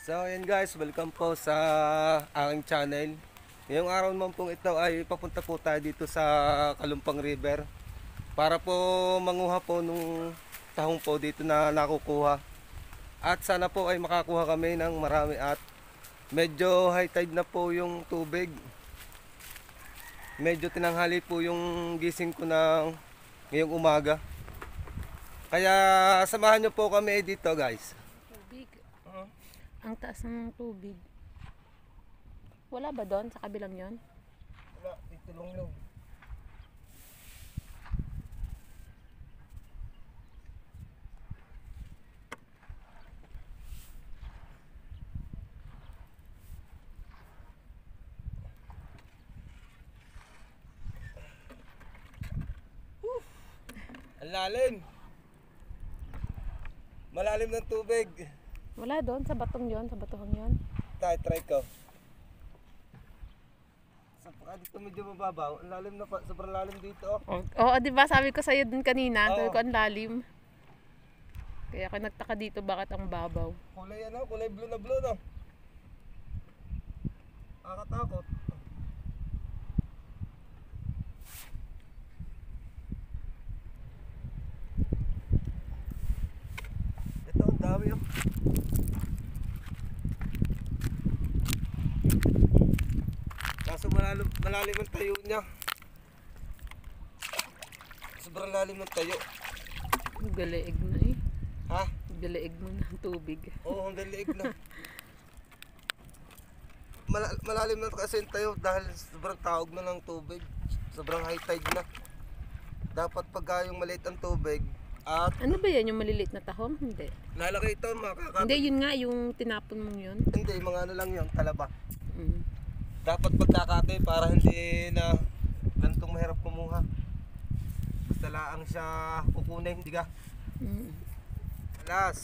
So ayan guys, welcome po sa aking channel. Ngayong araw naman pong ito ay papunta po tayo dito sa Kalumpang River para po manguha po nung tahong po dito na nakukuha. At sana po ay makakuha kami ng marami at medyo high tide na po yung tubig. Medyo tinanghali po yung gising ko na ngayong umaga. Kaya samahan nyo po kami dito guys. Tubig. Ang taas ng tubig. Wala ba doon sa kabilang yon? Wala, dito lang. Ang lalim. Malalim ng tubig. Wala doon sa batong yon, sa batuhang yon. Try ko. Dito medyo mababaw. Ang lalim na pa. Sobrang lalim dito. Oo, di ba sabi ko sa iyo dun kanina, Oo. sabi ko ang lalim. Kaya ako nagtaka dito bakit ang babaw. Kulay ano? Kulay blue na blue no? Nakakatakot. Ito ang dami oh. Kaso malalim ang tayo niya. Sobrang lalim ng tayo. Galeeg na eh. Ha? Galeeg mo na ang tubig. Oo, hanggang liig na. Malalim na kasi yung tayo dahil sobrang tawag na ng tubig. Sobrang high tide na. Dapat pagka yung maliit ang tubig at Ano ba yan, yung maliliit na tahong? Hindi. lalaki ito makakapit. Hindi, yun nga, yung tinapon mong yun. Hindi, mga ano lang yung talaba. Mm. Dapat pagkakate para hindi na gantong mahirap kumuha. Basta laang siya kukunin, di ka? Mm. Alas.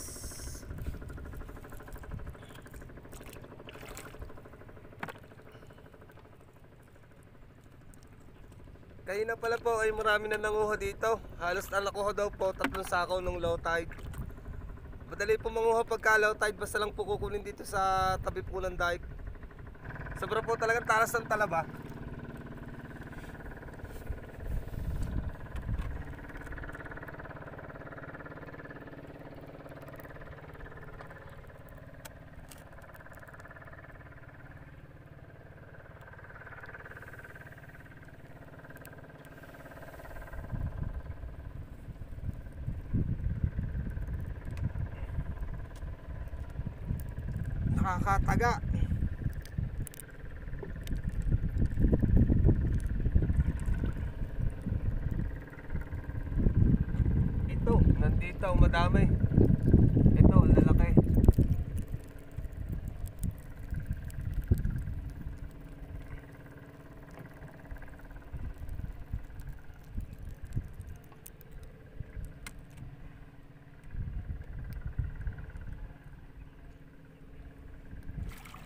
Kayo na pala po ay marami na nanguha dito. Halos na nakuha daw po 3 sakaw ng low tide. Madali po manguha pagka low tide, basta lang po kukunin dito sa tabi po ng dike. Sobra po talagang talas ng talaba. Nakakataga. Ito, nandito madami. Ito, lalaki.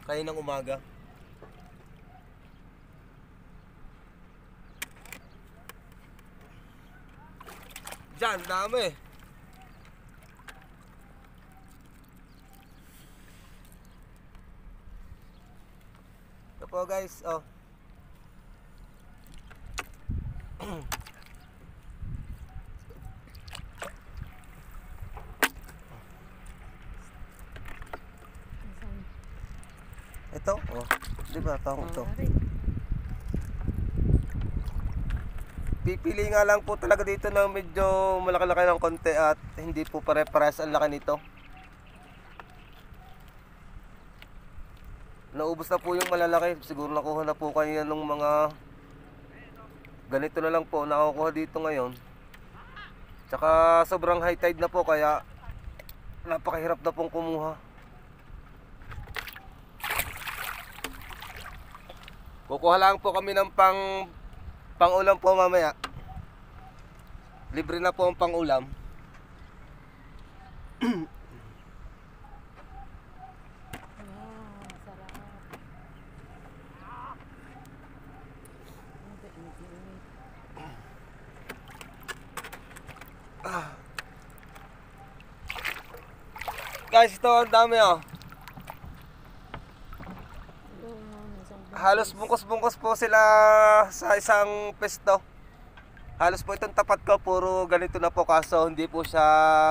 Kayo ng umaga. Diyan, dami. Ito po guys, oh. Ito, oh. Di ba, tahong ito. Pipili nga lang po talaga dito ng medyo malaki-laki ng konti at hindi po pare-pares ang laki nito. Naubos na po yung malalaki. Siguro nakuha na po kanina ng mga ganito na lang po nakukuha dito ngayon. Tsaka sobrang high tide na po kaya napakahirap na pong kumuha. Kukuha lang po kami ng pang-ulam po mamaya. Libre na po ang pang-ulam. Wow, sarap. Guys, ito ang dami oh. halos bungkos-bungkos po sila sa isang pesto. Halos po itong tapat ko, puro ganito na po, kaso hindi po siya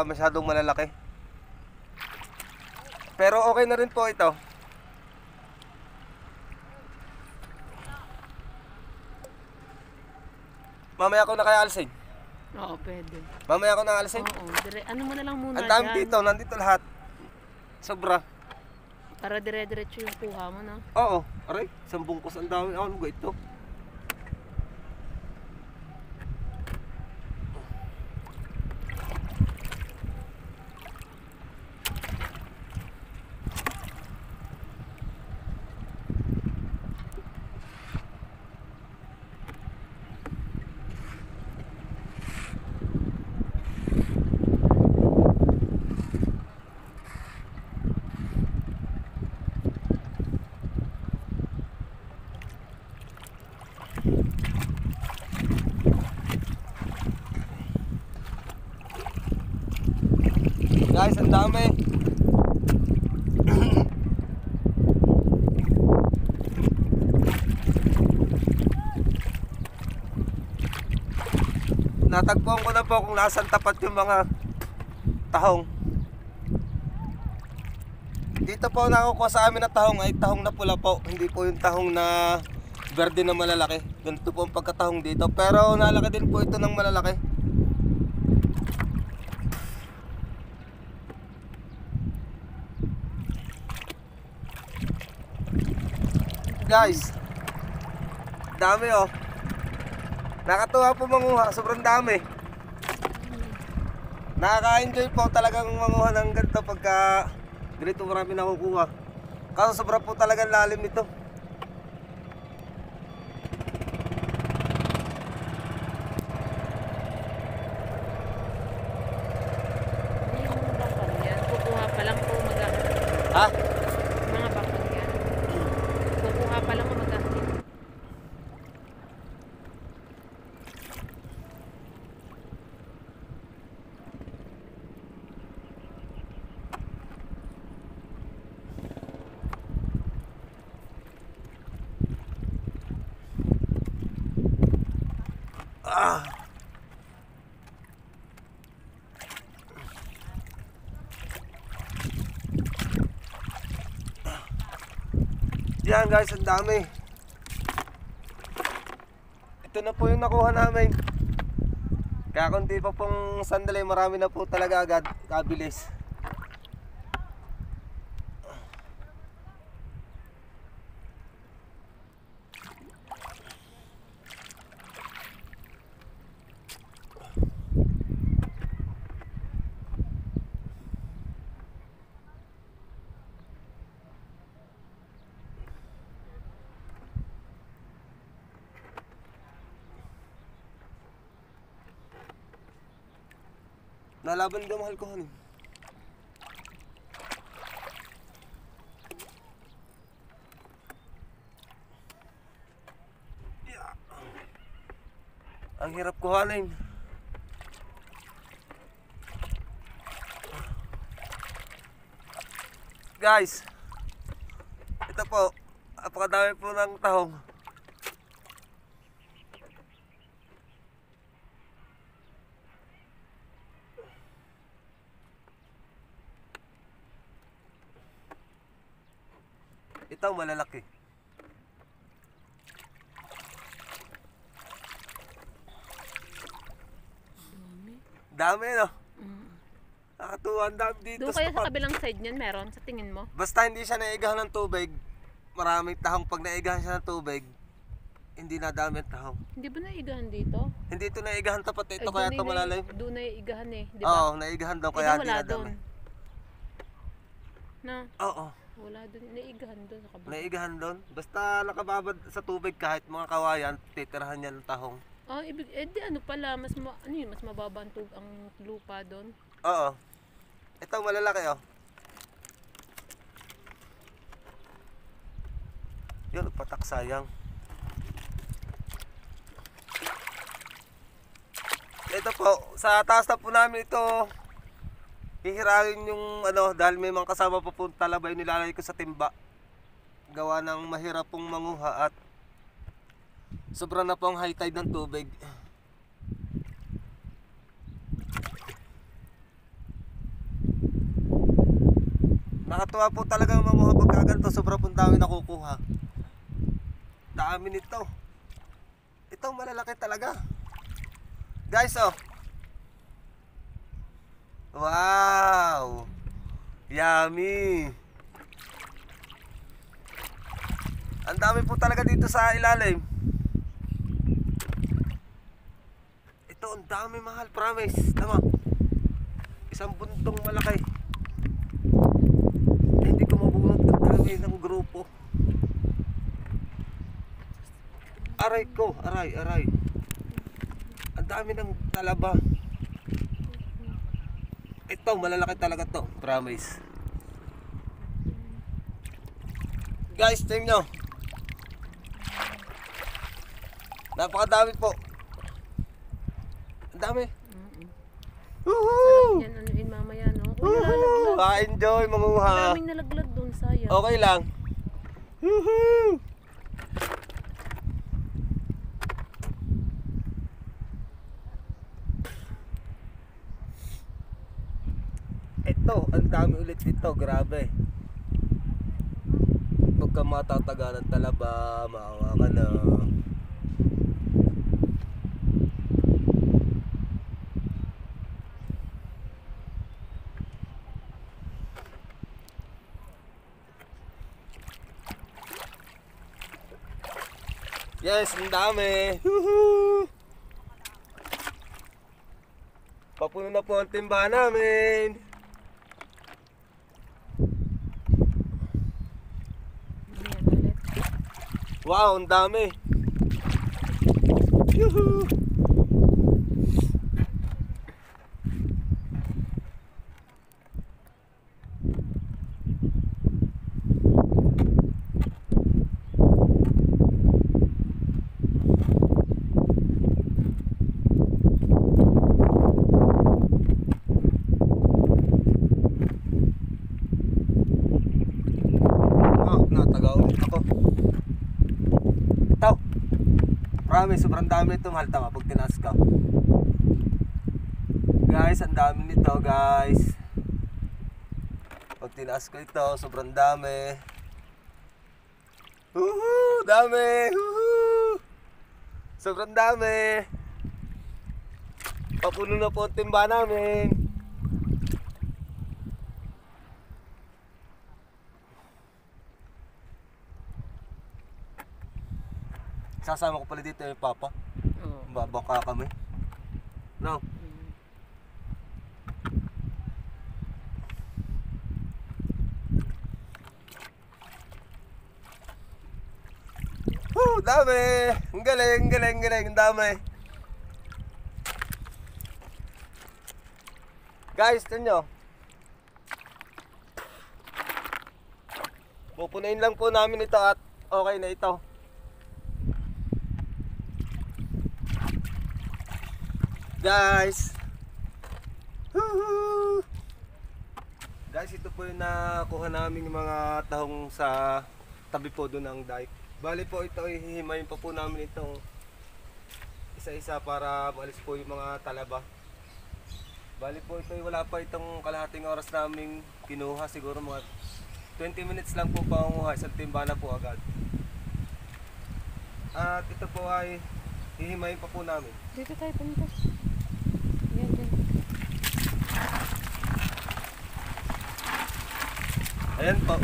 masyadong malalaki. Pero okay na rin po ito. Mamaya ko na kaya alisin. Oo, pwede. Mamaya ko na alisin. Oo, ano mo na lang muna Ang dami dyan. dito, nandito lahat. Sobra. Para dire-diretso yung kuha mo, no? Oo, aray, isang bungkos ang dami. Ano ba ito? Guys, ang dami. Natagpuan ko na po kung nasan tapat yung mga tahong. Dito po nakukuha sa amin na tahong ay tahong na pula po. Hindi po yung tahong na verde na malalaki. Ganito po ang pagkatahong dito. Pero nalaki din po ito ng malalaki. Guys, dami oh. Nakatuwa po manguha, sobrang dami. Nakaka-enjoy po talagang manguha ng ganito pagka ganito marami nakukuha. Kaso sobra po talagang lalim nito. Hindi mo bangkang yan. Kukuha pa lang po maghahanap. Ha? Mga bangkang yan. Kukuha pa lang po maghahanap. Ah. Yan guys, ang dami. Ito na po yung nakuha namin. Kaya kung di pa pong sandali, marami na po talaga agad. Kabilis. Nalaban daw mahal ko hanin. Yeah. Ang hirap kuhanin. Guys, ito po, napakadami po ng tahong. Ito malalaki. Dami no? Nakatuwa, ang dami dito Doon kaya sa spot. kabilang side niyan meron sa tingin mo? Basta hindi siya naigahan ng tubig, maraming tahong. Pag naigahan siya ng tubig, hindi nadami ang tahong. Hindi ba naigahan dito? Hindi ito naigahan, tapat ito Ay, kaya doon ito malalim. Doon naigahan eh, di ba? Oo, naigahan daw kaya hindi wala nadami. doon. Na, Oo, wala doon. Naigahan doon sa kabila. naigahan doon. Basta nakababad sa tubig kahit mga kawayan, titirahan niya ng tahong. Ah, ibig, di ano pala, ano yun, mas mababa ang lupa doon. Oo. Ito malalaki oh. Yun, patak sayang. Ito po, sa taas na po namin ito, hihirahin yung ano, dahil may mga kasama pa po talabay, nilalagay ko sa timba. gawa ng mahirap pong manguha at sobra na po ang high tide ng tubig. Nakatuwa po talaga manguha pagka ganito, sobra pong dami nakukuha. Dami nito. Ito malalaki talaga. Guys, oh. Wow! Yummy! Ang dami po talaga dito sa ilalim. Ito, ang dami mahal, promise. Tama. Isang buntong malaki. Hindi ko mabunot ang dami ng grupo. Aray ko, aray. Ang dami ng talaba. Ito, malalaki talaga to, promise. Guys, tingnan nyo. Napakadami po. Ang dami. Woohoo! Yan, anuin mamaya, no? Uy, nalaglag. Enjoy manguha. Daming nalaglag doon, sayang. Okay lang. Woohoo! Ito, ang dami ulit dito, grabe. Pagka matataga ng talaba, maawa ka na. Yes, ang dami. Woohoo! Papuno na po ang timba namin. Ayan, ulit. Wow, ang dami. Yuhu! Nataga ulit ako. Ito. Promise, sobrang dami nito. Mahal tama pag tinaas ka. Guys, ang dami nito, guys. Pag tinaas ko ito, sobrang dami. Woohoo! Dami! Woohoo! Sobrang dami. Papuno na po ang timba namin. Sasama ko pala dito yung papa. Oo. Babangka kami. No? Woo! Dami! Ang galing, ang dami. Guys, tignan nyo. Pupunain lang po namin ito at okay na ito. Guys, woohoo! Guys, ito po yung nakuha namin yung mga tahong sa tabi po doon ng dike. Bali po ito, hihimayin pa po namin itong isa-isa para maalis po yung mga talaba. Bali po ito, wala pa itong kalahating oras namin kinuha, siguro mga 20 minutes lang po pangunguha, isang timba na po agad. At ito po ay hihimayin pa po namin. Dito tayo pumunta. Yan, yan. Ayan po.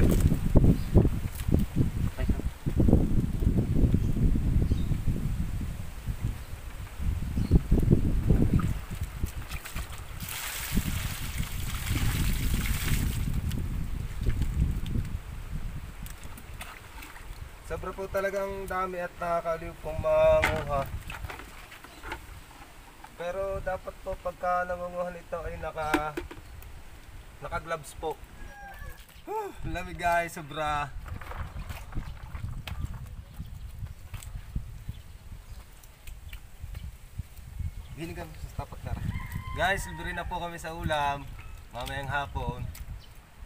Sobra po talagang dami at nakakaliw pong manguha. Pero dapat po pagka nangunguha nito ay naka-gloves po. Lamig guys, sobra. Ginigan sa tapat na. Guys, libre na po kami sa ulam. Mamayang hapon.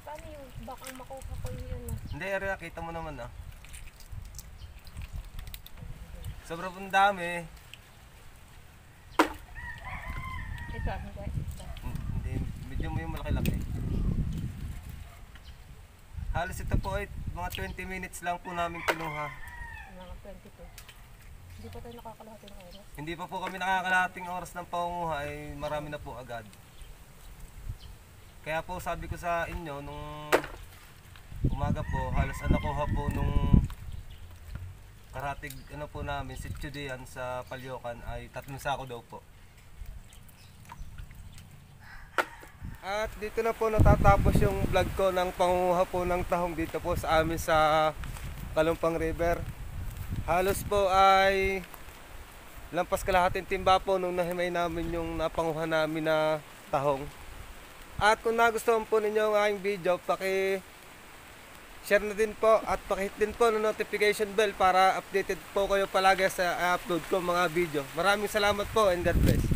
Paano yung bakang makuha ko yun? Hindi, area, kita mo naman ah. Sobrang pong dami. Ito, hindi. Ito. Hindi, medyo may malaki-laki. Halos ito po ay mga 20 minutes lang po namin kinuha. Mga 22. Hindi pa tayo nakakalahati ng oras. Hindi pa po kami nakakalating oras ng pangunguha ay marami na po agad. Kaya po sabi ko sa inyo nung umaga po, halos nakuha po nung karatig ano po namin, sityo diyan sa Palyokan ay 3 sako daw po. At dito na po natatapos yung vlog ko ng pangunguha po ng tahong dito po sa amin sa Kalumpang River. Halos po ay lampas kalahating timba po nung nahimay namin yung napanguha namin na tahong. At kung nagustuhan po ninyo ang aking video, share na din po at pakihit din po ng notification bell para updated po kayo palagi sa upload ko mga video. Maraming salamat po and God bless.